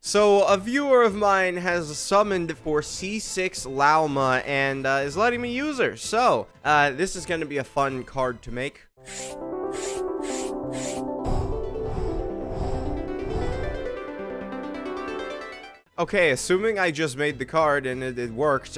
So a viewer of mine has summoned for C6 Lauma and is letting me use her. So this is going to be a fun card to make. Okay, assuming I just made the card and it worked,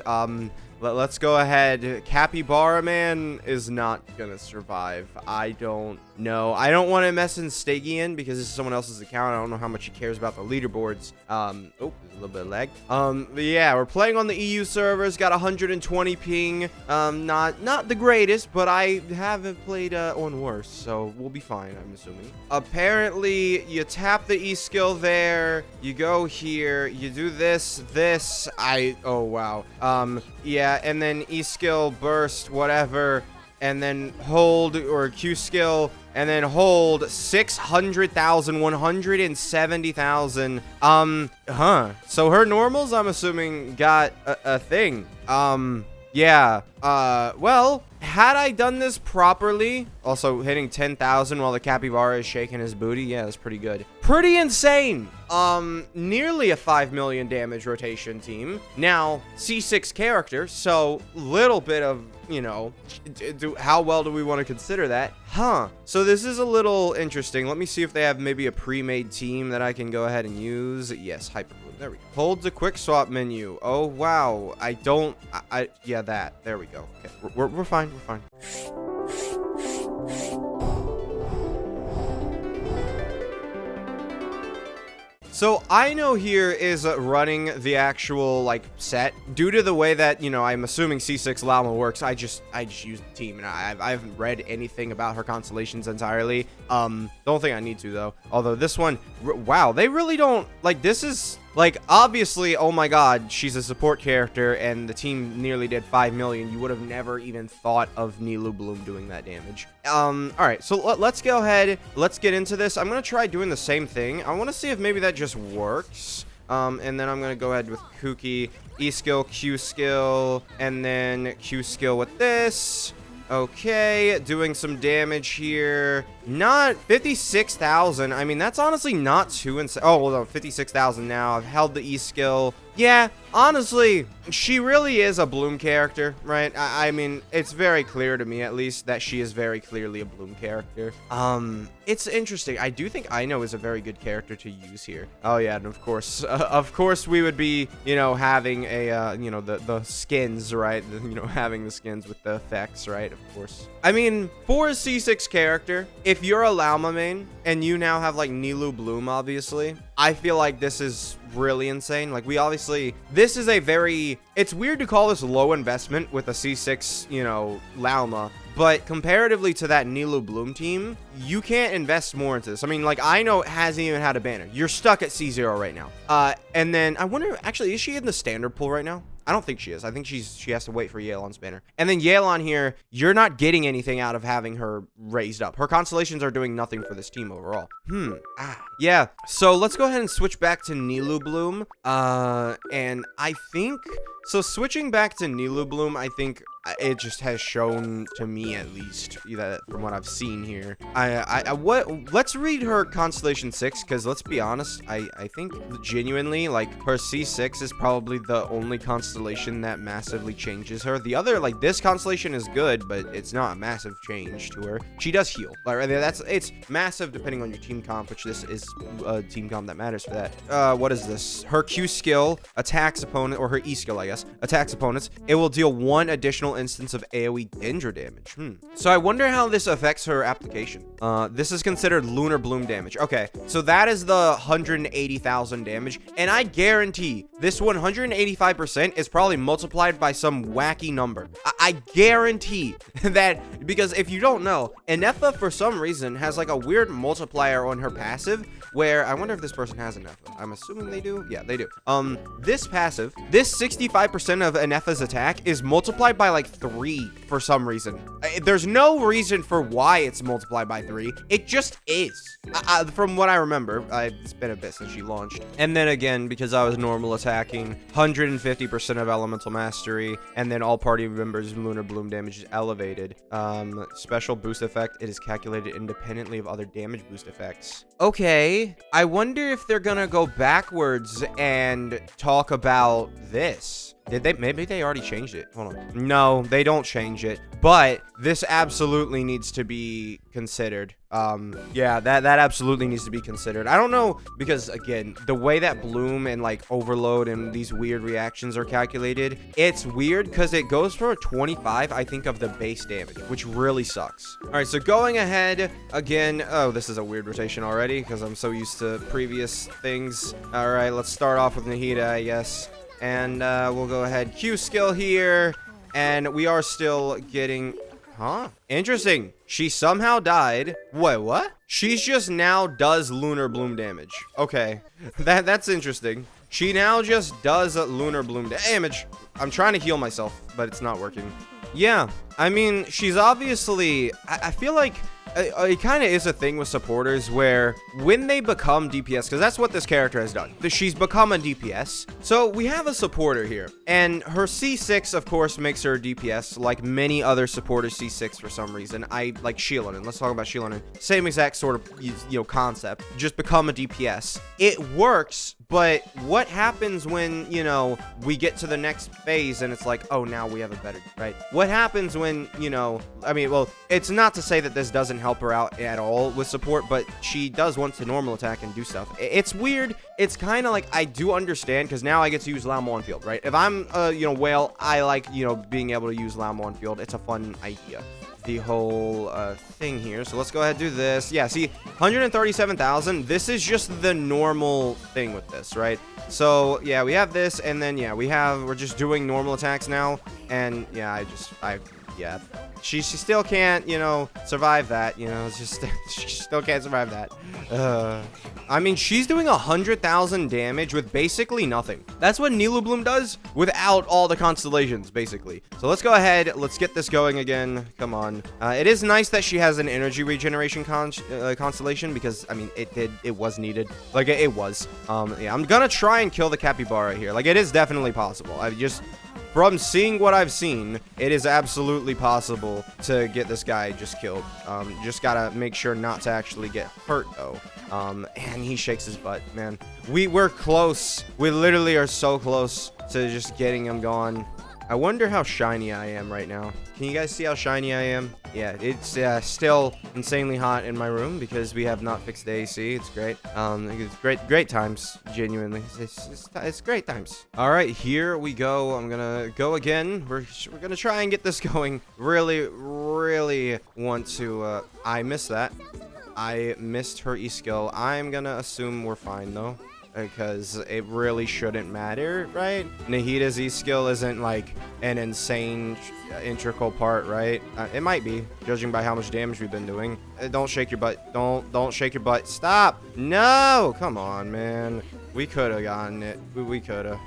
let's go ahead. Ccappybara man is not gonna survive. I don't know. I don't want to mess in Stygian because this is someone else's account. I don't know how much he cares about the leaderboards. Oh, there's a little bit of lag. But yeah, we're playing on the EU servers. Got 120 ping. Not the greatest, but I haven't played on worse, so we'll be fine, I'm assuming. Apparently, you tap the E skill there. You go here. You do this. Oh wow. Yeah, and then E skill burst, whatever. And then hold, or Q skill, and then hold 600,000, 170,000. So her normals, I'm assuming, got a thing. Yeah. Well, had I done this properly, also hitting 10,000 while the Ccappybara is shaking his booty, yeah, that's pretty good. Pretty insane. Nearly a 5 million damage rotation team. Now, C6 character, so little bit of, you know, how well do we want to consider that? So this is a little interesting. Let me see if they have maybe a pre-made team that I can go ahead and use. Yes, Hyperbloom. There we go. Hold the quick swap menu. Oh, wow. Yeah, that. There we go. Okay, we're fine. We're fine. So I know here is running the actual like set due to the way that, you know, I'm assuming C6 Llama works. I just use the team, and I haven't read anything about her constellations entirely. Don't think I need to though. Although this one, wow, they really don't like. This is like, obviously, oh my god, she's a support character and the team nearly did 5 million. You would have never even thought of Llama doing that damage. All right, so let's go ahead. Let's get into this. I'm going to try doing the same thing. I want to see if maybe that just works. And then I'm going to go ahead with Kooky, E skill, Q skill, and then Q skill with this. Okay, doing some damage here. Not 56,000. I mean, that's honestly not too insane. Oh, well, no, 56,000 now. I've held the E skill. Yeah, honestly, she really is a Bloom character, right? I mean, it's very clear to me, at least, that she is very clearly a Bloom character. It's interesting. I do think Ino is a very good character to use here. Oh, yeah, and of course, we would be, you know, having a, you know, the skins, right? You know, having the skins with the effects, right? Of course. I mean, for a C6 character, if you're a Llama main and you now have like Bloom, obviously, I feel like this is really insane. Like, we obviously, this is a very, it's weird to call this low investment with a C6, you know, Llama, but comparatively to that Bloom team, you can't invest more into this. I mean, like, I know it hasn't even had a banner. You're stuck at C0 right now. And then I wonder, actually, is she in the standard pool right now? I don't think she is. I think she has to wait for Yelan's banner. And then Yelan here, you're not getting anything out of having her raised up. Her constellations are doing nothing for this team overall. Yeah. So let's go ahead and switch back to Bloom. And I think, so switching back to Bloom, I think it just has shown to me, at least, that from what I've seen here. Let's read her Constellation 6, because let's be honest, I think genuinely, like, her C6 is probably the only constellation that massively changes her. The other, like, this constellation is good, but it's not a massive change to her. She does heal. Like, it's massive depending on your team comp, which this is a team comp that matters for that. What is this? Her Q skill attacks opponent, or her E skill, I guess, attacks opponents. It will deal 1 additional instance of AoE danger damage. So I wonder how this affects her application. This is considered Lunar Bloom damage. Okay, so that is the 180,000 damage, and I guarantee this 185% is probably multiplied by some wacky number. I guarantee that, because if you don't know, Inefa for some reason has like a weird multiplier on her passive, where I wonder if this person has Inefa. I'm assuming they do. Yeah, they do. This passive, this 65% of Inefa's attack is multiplied by like 3 for some reason. There's no reason for why it's multiplied by 3. It just is. From what I remember, it's been a bit since she launched. And then again, because I was normal attacking, 150% of elemental mastery, and then all party members' lunar bloom damage is elevated. Special boost effect, it is calculated independently of other damage boost effects. Okay, Actually, I wonder if they're gonna go backwards and talk about this. Did they? Maybe they already changed it. Hold on. No, they don't change it. But this absolutely needs to be considered. Yeah, that absolutely needs to be considered. I don't know, because again, the way that bloom and like overload and these weird reactions are calculated, it's weird because it goes for a 25, I think, of the base damage, which really sucks. All right, so going ahead again. Oh, this is a weird rotation already because I'm so used to previous things. All right, let's start off with Nahida, I guess. And we'll go ahead, Q skill here, and we are still getting, interesting. She somehow died. Wait, what? She's just now does lunar bloom damage. Okay, that's interesting. She now just does lunar bloom damage. I'm trying to heal myself, but it's not working. Yeah, I mean, she's obviously, I feel like it kind of is a thing with supporters where when they become DPS, because that's what this character has done, she's become a DPS. So we have a supporter here, and her C6, of course, makes her DPS, like many other supporters C6 for some reason. I like Shielonin. Let's talk about Shielonin. Same exact sort of, concept. Just become a DPS. It works, but what happens when, we get to the next phase and it's like, oh, now we have a better, right? What happens when, I mean, well, it's not to say that this doesn't help her out at all with support, but she does want to normal attack and do stuff. It's weird. It's kind of like, I do understand, because now I get to use Llama on field, right? If I'm, whale, I like, being able to use Llama on field. It's a fun idea. The whole thing here. So let's go ahead and do this. Yeah, see, 137,000. This is just the normal thing with this, right? So yeah, we have this, and then yeah, we're just doing normal attacks now, and yeah, yeah, she still can't, survive that, it's just, she still can't survive that. I mean, she's doing 100,000 damage with basically nothing. That's what Nilu Bloom does without all the constellations, basically. So let's go ahead, let's get this going again. Come on. It is nice that she has an energy regeneration constellation, because I mean, it was needed. Like it was. Yeah, I'm gonna try and kill the Ccappybara here. Like, it is definitely possible. From seeing what I've seen, it is absolutely possible to get this guy just killed. Just gotta make sure not to actually get hurt, though. And he shakes his butt, man. We're close. We literally are so close to just getting him gone. I wonder how shiny I am right now. Can you guys see how shiny I am? Yeah, it's still insanely hot in my room because we have not fixed the AC. It's great. It's great times. Genuinely, it's great times. All right, here we go. I'm gonna go again. We're gonna try and get this going. Really want to. I missed that. I missed her E skill. I'm gonna assume we're fine though, because it really shouldn't matter, right? Nahida's E skill isn't like an insane integral part, right? It might be, judging by how much damage we've been doing. Don't shake your butt. Don't shake your butt. Stop. No, come on, man. We could have gotten it. We could have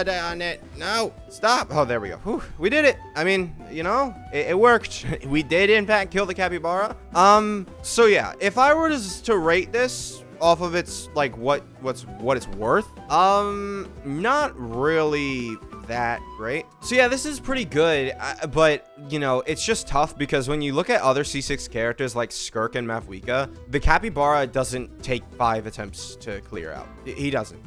done it. No, stop. Oh, there we go. Whew, we did it. I mean, it worked. We did in fact kill the Ccappybara. So yeah, if I were to rate this off of its like what it's worth, not really that great. So yeah, this is pretty good, but it's just tough because when you look at other C6 characters like Skirk and Mavwika, the Ccappybara doesn't take 5 attempts to clear out. He doesn't.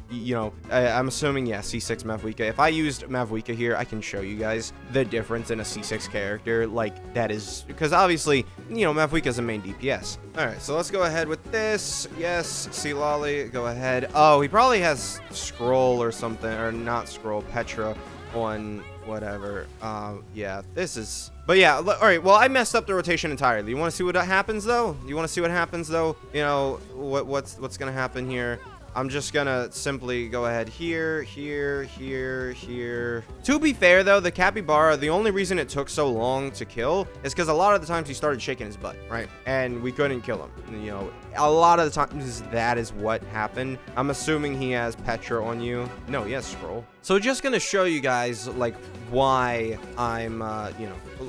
I'm assuming, yeah, C6 Mavwika. If I used Mavwika here, I can show you guys the difference in a C6 character. Like, that is because obviously, Mavwika is a main DPS. All right, so let's go ahead with this. Yes, see Lolly, go ahead. Oh, he probably has Scroll or something, or not Scroll, Petra on whatever. Yeah, this is, but yeah, all right, well, I messed up the rotation entirely. You want to see what happens though? What's gonna happen here? I'm just gonna simply go ahead here. To be fair though, the Ccappybara, the only reason it took so long to kill is because a lot of the times he started shaking his butt, right? And we couldn't kill him. A lot of the times that is what happened. I'm assuming he has Petra on you. No, he has Scroll. So just gonna show you guys like why I'm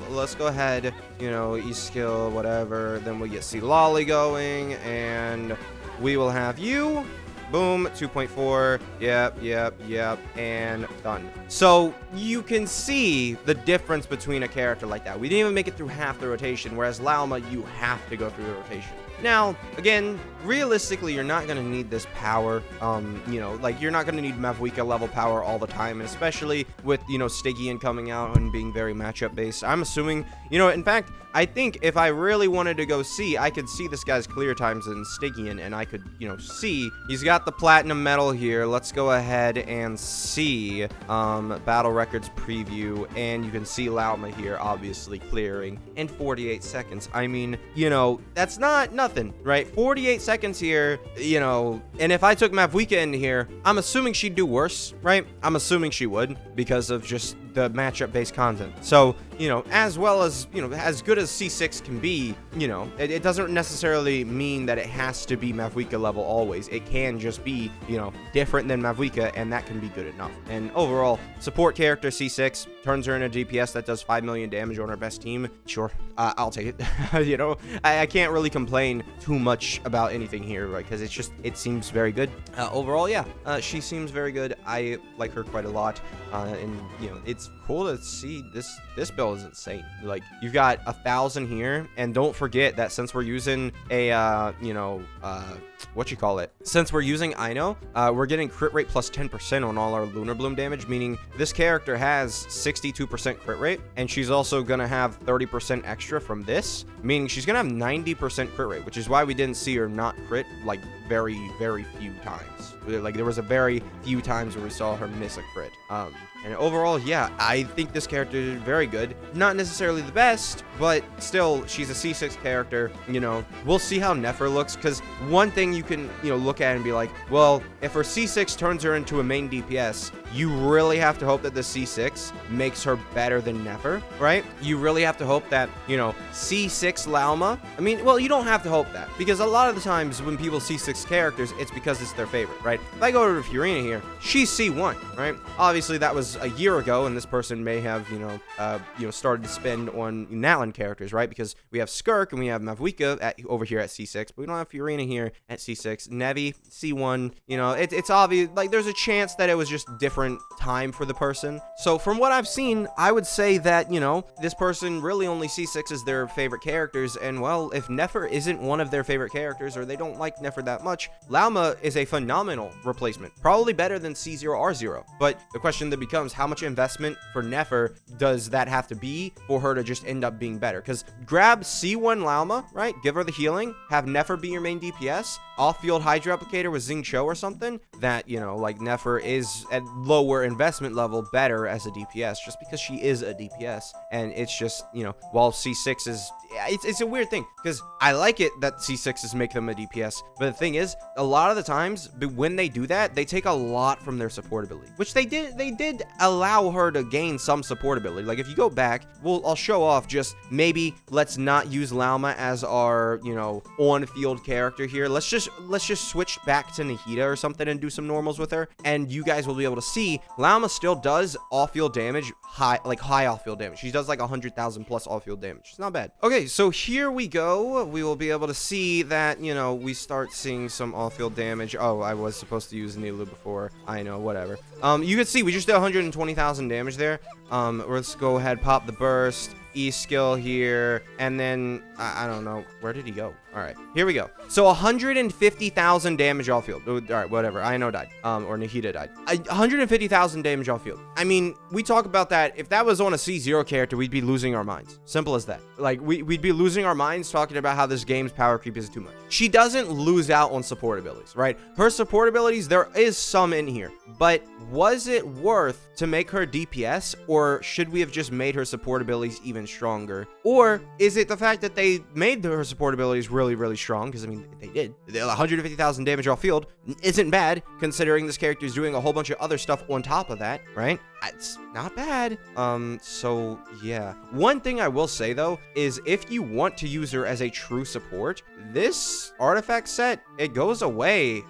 let's go ahead, E skill, whatever, then we get C Lolly going, and we will have you. Boom, 2.4, yep, and done. So you can see the difference between a character like that. We didn't even make it through half the rotation, whereas Llama, you have to go through the rotation. Now, again, realistically, you're not going to need this power. You know, like, you're not going to need Mavuika level power all the time, and especially with, you know, Stygian coming out and being very matchup based. I'm assuming, you know, in fact, I think if I really wanted to go see, I could see this guy's clear times in Stygian, and I could, you know, see he's got the platinum medal here. Let's go ahead and see battle records preview, and you can see Llama here obviously clearing in 48 seconds. I mean, you know, that's not nothing, right? 48 seconds here, you know, and if I took Mavuika in here, I'm assuming she'd do worse, right? I'm assuming she would, because of just the matchup based content. So, you know, as well as, you know, as good as C6 can be, you know, it doesn't necessarily mean that it has to be Mavuika level always. It can just be, you know, different than Mavuika, and that can be good enough. And overall, support character C6 turns her into DPS that does 5 million damage on her best team. Sure, I'll take it. You know, I can't really complain too much about anything here, right? Because it's just, it seems very good. Overall, yeah, she seems very good. I like her quite a lot. And, you know, it's cool to see this build is insane. Like, you've got 1,000 here, and don't forget that since we're using a you know, since we're using Ino, we're getting crit rate plus 10% on all our Lunar Bloom damage, meaning this character has 62% crit rate, and she's also gonna have 30% extra from this, meaning she's gonna have 90% crit rate, which is why we didn't see her not crit like very few times. Like, there was a very few times where we saw her miss a crit. And overall, yeah, I think this character is very good. Not necessarily the best, but still, she's a C6 character. You know, we'll see how Nefer looks, because one thing you can, you know, look at and be like, well, if her C6 turns her into a main DPS, you really have to hope that the C6 makes her better than Nefer, right? You really have to hope that, you know, C6 Llama, I mean, well, you don't have to hope that, because a lot of the times when people C6 characters, it's because it's their favorite, right? If I go to Furina here, she's C1, right? Obviously, that was a year ago, and this person may have, you know, started to spend on Natlan characters, right? Because we have Skirk and we have Mavuika over here at C6, but we don't have Furina here at C6. Nevi, C1, you know, it's obvious, like, there's a chance that it was just different time for the person. So from what I've seen, I would say that, you know, this person really only C6 as their favorite characters, and well, if Nefer isn't one of their favorite characters, or they don't like Nefer that much, Llama is a phenomenal replacement, probably better than C0 R0. But the question that becomes, how much investment for Nefer does that have to be for her to just end up being better? Because grab C1 Llama, right? Give her the healing, have Nefer be your main DPS, off-field Hydra Applicator with Xing Cho or something, that, you know, like, Nefer is at lower investment level better as a DPS, just because she is a DPS. And it's just, you know, while C6 is, it's a weird thing, because I like it that C6s make them a DPS, but the thing is, a lot of the times when they do that, they take a lot from their support ability, which they did allow her to gain some support ability. Like, if you go back, I'll show off, just maybe let's not use Llama as our, you know, on-field character here. Let's just switch back to Nahida or something and do some normals with her, and you guys will be able to see Llama still does off-field damage, high off-field damage. She does like 100,000 plus off-field damage. It's not bad. Okay, so here we go. We will be able to see that, you know, we start seeing some off-field damage. Oh, I was supposed to use Nilu before. I know, whatever. You can see we just did 120,000 damage there. Let's go ahead, pop the burst. E skill here, and then I don't know, where did he go? All right, here we go. So 150,000 damage off field. All right, whatever. Ino died, or Nahida died. 150,000 damage off field. I mean, we talk about that. If that was on a C0 character, we'd be losing our minds. Simple as that. Like, we'd be losing our minds talking about how this game's power creep is too much. She doesn't lose out on support abilities, right? Her support abilities, there is some in here, but was it worth to make her DPS, or should we have just made her support abilities even stronger? Or is it the fact that they made her support abilities really strong? Because, I mean, they did. 150,000 damage off field isn't bad, considering this character is doing a whole bunch of other stuff on top of that, right? It's not bad. So yeah. One thing I will say though is, if you want to use her as a true support, this artifact set, it goes away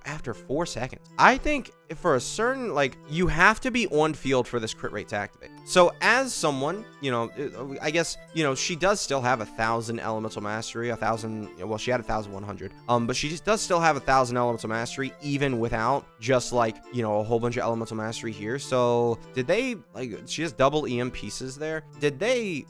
after 4 seconds. I think for a certain, like, you have to be on field for this crit rate to activate. So as someone, you know, I guess, you know, she does still have 1,000 elemental mastery, 1,000, well, she had 1,100, but she just does still have 1,000 elemental mastery, even without just, like, you know, a whole bunch of elemental mastery here. So did they, like, she has double EM pieces there. Did they,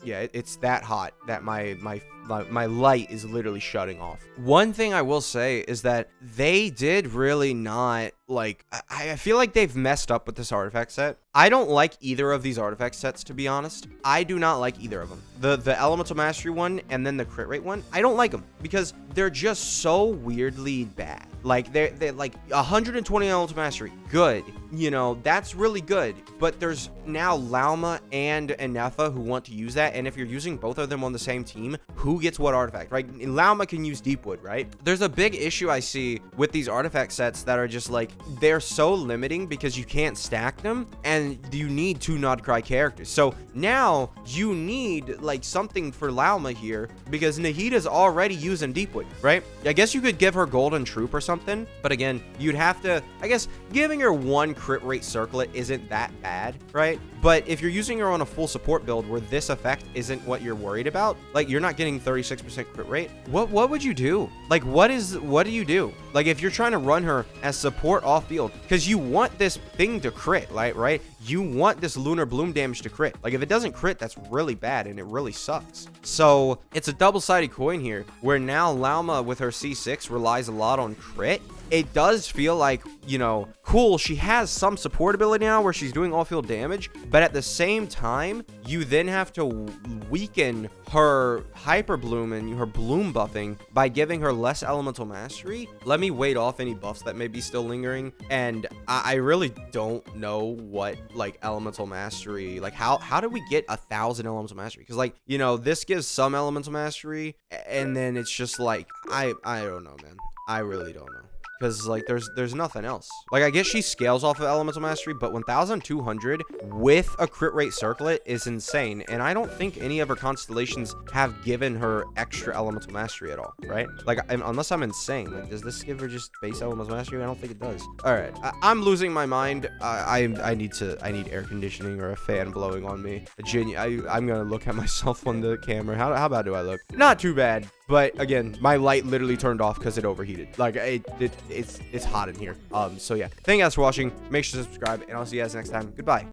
Yeah, it's that hot that my light is literally shutting off. One thing I will say is that they did really not, like, I feel like they've messed up with this artifact set. I don't like either of these artifact sets, to be honest. I do not like either of them. The Elemental Mastery one and then the crit rate one, I don't like them because they're just so weirdly bad. Like, they're like 120 Elemental Mastery, good. You know, that's really good. But there's now Llama and Enefa who want to use that. And if you're using both of them on the same team, who gets what artifact, right? Llama can use Deepwood, right? There's a big issue I see with these artifact sets that are just like, they're so limiting because you can't stack them and you need 2 Nod Cry characters. So now you need like something for Llama here because Nahita's already using Deepwood, right? I guess you could give her Golden Troop or something, but again, you'd have to, I guess giving her 1 crit rate circlet isn't that bad, right? But if you're using her on a full support build where this effect isn't what you're worried about, like you're not getting 36% crit rate, what would you do? Like, what do you do? Like, if you're trying to run her as support off field, because you want this thing to crit, right? You want this Lunar Bloom damage to crit. Like, if it doesn't crit, that's really bad and it really sucks. So it's a double-sided coin here where now Llama with her C6 relies a lot on crit. It does feel like, you know, cool, she has some support ability now where she's doing all-field damage, but at the same time, you then have to weaken her Hyper Bloom and her Bloom buffing by giving her less Elemental Mastery. Let me wait off any buffs that may be still lingering, and I really don't know what, like, Elemental Mastery, like, how do we get 1,000 Elemental Mastery? Because, like, you know, this gives some Elemental Mastery, and then it's just, like, I don't know, man. I really don't know. Because, like, there's nothing else. Like, I guess she scales off of Elemental Mastery, but 1,200 with a crit rate circlet is insane. And I don't think any of her constellations have given her extra Elemental Mastery at all, right? Like, unless I'm insane. Like, does this give her just base Elemental Mastery? I don't think it does. All right, I'm losing my mind. I need air conditioning or a fan blowing on me. I'm gonna look at myself on the camera. How bad do I look? Not too bad. But again, my light literally turned off because it overheated. Like, it's hot in here. So yeah, thank you guys for watching. Make sure to subscribe, and I'll see you guys next time. Goodbye.